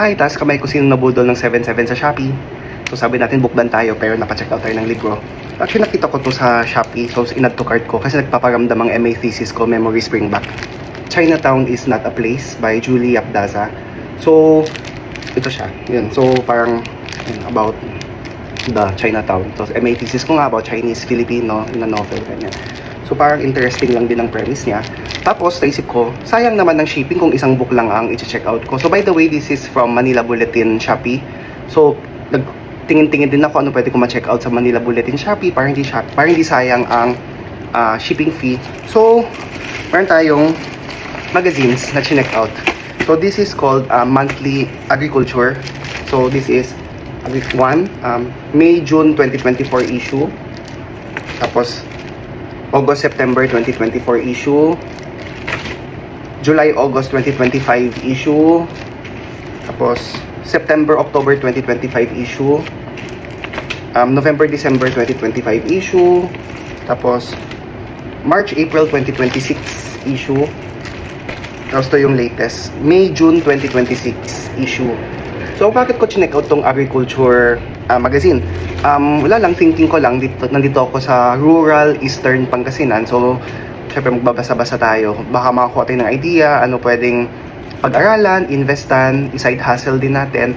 Hi, taas kamay ko sino nabudol ng 77 sa Shopee. So sabi natin bookban tayo pero napa-check out tayo ng libro. Actually nakita ko to sa Shopee, so in-add to cart ko kasi nagpaparamdam ang MA thesis ko, Memory Spring Back. Chinatown is not a place by Julie Abdaza. So ito siya. Yun. So parang about the Chinatown. So MA thesis ko nga about Chinese, Filipino na novel ganyan. So parang interesting lang din ang premise niya. Tapos naisip ko, sayang naman ng shipping kung isang book lang ang i-check out ko. So by the way, this is from Manila Bulletin Shopee. So nagtingin-tingin din ako ano pwede ko ma-check out sa Manila Bulletin Shopee para hindi sayang ang shipping fee. So meron tayong magazines na check out. So this is called Monthly Agriculture. So this is one May-June 2024 issue. Tapos August-September 2024 issue. July-August 2025 issue. Tapos September-October 2025 issue. November-December 2025 issue. Tapos March-April 2026 issue. Tapos ito yung latest, May-June 2026 issue. So bakit ko chinek out tong agriculture magazine? Wala lang, thinking ko lang, nandito ako sa rural eastern Pangasinan. So syempre magbabasa-basa tayo, baka makakuha tayo ng idea, ano pwedeng pag-aralan, investan, side hustle din natin,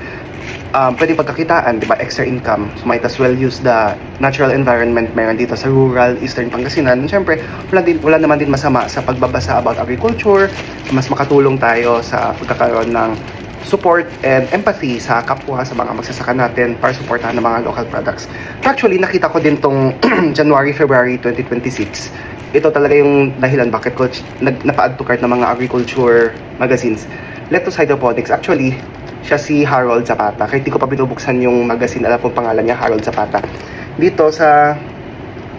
pwedeng pagkakitaan, di ba, extra income. So might as well use the natural environment meron dito sa rural eastern Pangasinan. And syempre, wala naman din masama sa pagbabasa about agriculture, mas makatulong tayo sa pagkakaroon ng support and empathy sa kapwa, sa mga magsasaka natin para supportahan ng mga local products. Actually, nakita ko din tong January-February 2026. Ito talaga yung dahilan bakit ko napa-add to cart ng mga agriculture magazines. Lettuce Hydroponics. Actually, siya si Harold Zapata. Kahit di ko pa binubuksan yung magazine, alam kong pangalan niya, Harold Zapata. Dito sa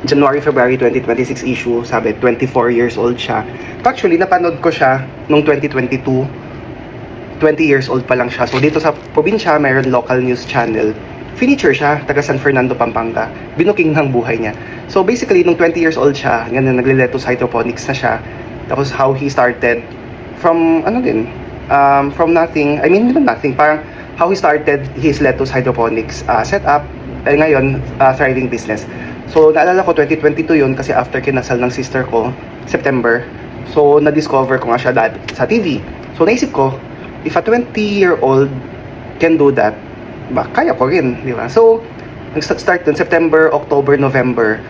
January-February 2026 issue, sabi 24 years old siya. Actually, napanood ko siya nung 2022. 20 years old pa lang siya. So dito sa probinsya, mayroon local news channel. Furniture siya, taga San Fernando, Pampanga. Binuking ng buhay niya. So basically, nung 20 years old siya, ganun, nagle-lettuce hydroponics na siya. Tapos how he started from, from nothing. I mean, hindi nothing. Parang how he started his lettuce hydroponics setup. Ngayon, thriving business. So naalala ko, 2022 yun kasi after kinasal ng sister ko, September. So na-discover ko nga siya sa TV. So naisip ko, if a 20-year-old can do that, ba, kaya ko rin, di ba? So, nag-start dun, September, October, November,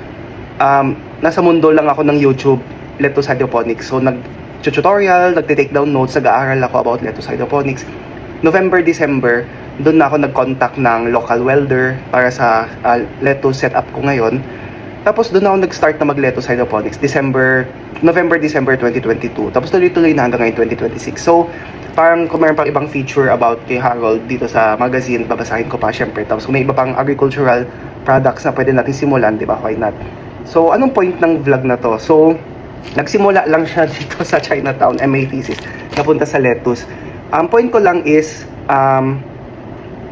nasa mundo lang ako ng YouTube, lettuce hydroponics. So, nag-tutorial, nagte-take down notes, nag-aaral ako about lettuce hydroponics. November, December, doon na ako nag-contact ng local welder para sa lettuce setup ko ngayon. Tapos doon ako nag-start na mag-lettuce hydroponics, November, December 2022. Tapos tuloy-tuloy na hanggang ngayon 2026. So, parang kung mayroon pang ibang feature about kay Harold dito sa magazine, babasahin ko pa syempre. Tapos kung may iba pang agricultural products na pwede natin simulan, di ba? Why not? So, anong point ng vlog na to? So, nagsimula lang siya dito sa Chinatown, MA thesis, napunta sa lettuce. Point ko lang is,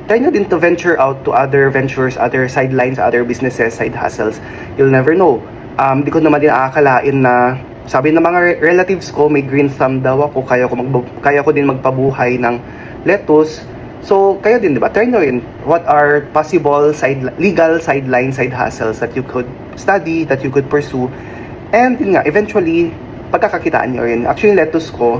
try nyo din to venture out to other ventures, other sidelines, other businesses, side hustles. You'll never know. Di ko naman din aakalain na sabi ng mga relatives ko, may green thumb daw ako, kaya ko din magpabuhay ng lettuce. So, kayo din, di ba? Try nyo rin. What are possible legal sidelines, side hustles that you could study, that you could pursue. And yun nga, eventually, pagkakakitaan nyo rin. Actually, lettuce ko,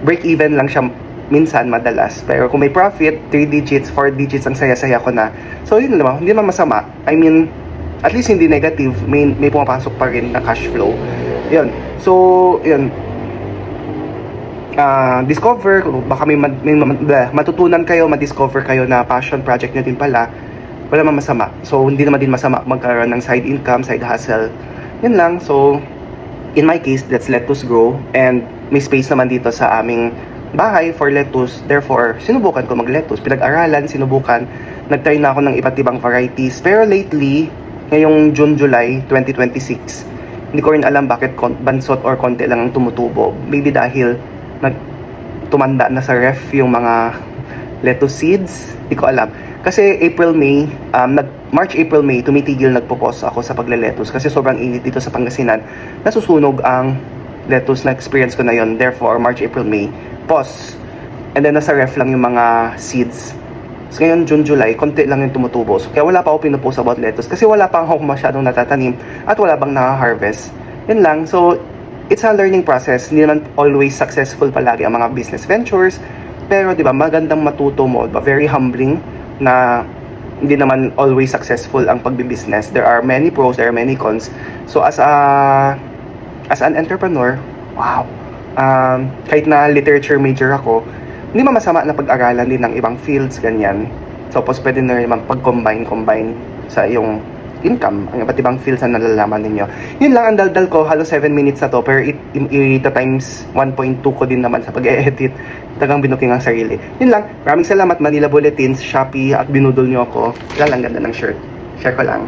break even lang siya minsan, madalas. Pero kung may profit, 3 digits, 4 digits, ang saya-saya ko na. So, yun naman, hindi naman masama. I mean, at least hindi negative, may pumapasok pa rin na cash flow. Yun. So, yun. Discover, baka may matutunan kayo, ma-discover kayo na passion project nyo din pala. Wala naman masama. So, hindi naman din masama magkaroon ng side income, side hustle. Yun lang. So, in my case, let's lettuce grow. And may space naman dito sa aming bahay for lettuce. Therefore, sinubukan ko mag-lettuce. Pinag-aralan, sinubukan. Nag-try na ako ng iba't ibang varieties. Pero lately, ngayong June, July 2026, hindi ko rin alam bakit bansot or konti lang ang tumutubo. Maybe dahil tumanda na sa ref yung mga lettuce seeds. Hindi ko alam. Kasi March, April, May, tumitigil nagpo-pause ako sa pagle-lettuce kasi sobrang init dito sa Pangasinan. Nasusunog ang lettuce na experience ko na yon. Therefore, March, April, May, pause. And then nasa ref lang yung mga seeds. So ngayon, June, July, konti lang yung tumutubo. So, kaya wala pa ako pinupost about lettuce kasi wala pa ako masyadong natatanim at wala bang naka-harvest. Yun lang. So, it's a learning process. Hindi naman always successful palagi ang mga business ventures. Pero, di ba, magandang matuto mo. Diba? Very humbling na hindi naman always successful ang pagbibusiness. There are many pros, there are many cons. So, as an entrepreneur, wow. Kahit na literature major ako, hindi masama na pag-aralan din ng ibang fields, ganyan. So, pwede na naman pag-combine sa iyong income, ang iba't ibang fields na nalalaman ninyo. Yun lang ang daldal ko, halos 7 minutes na to, pero ita times 1.2 ko din naman sa pag-edit. Tagang binuking ang sarili. Yun lang, maraming salamat Manila Bulletins, Shopee, at binudol nyo ako. Ang ganda ng shirt. Share ko lang.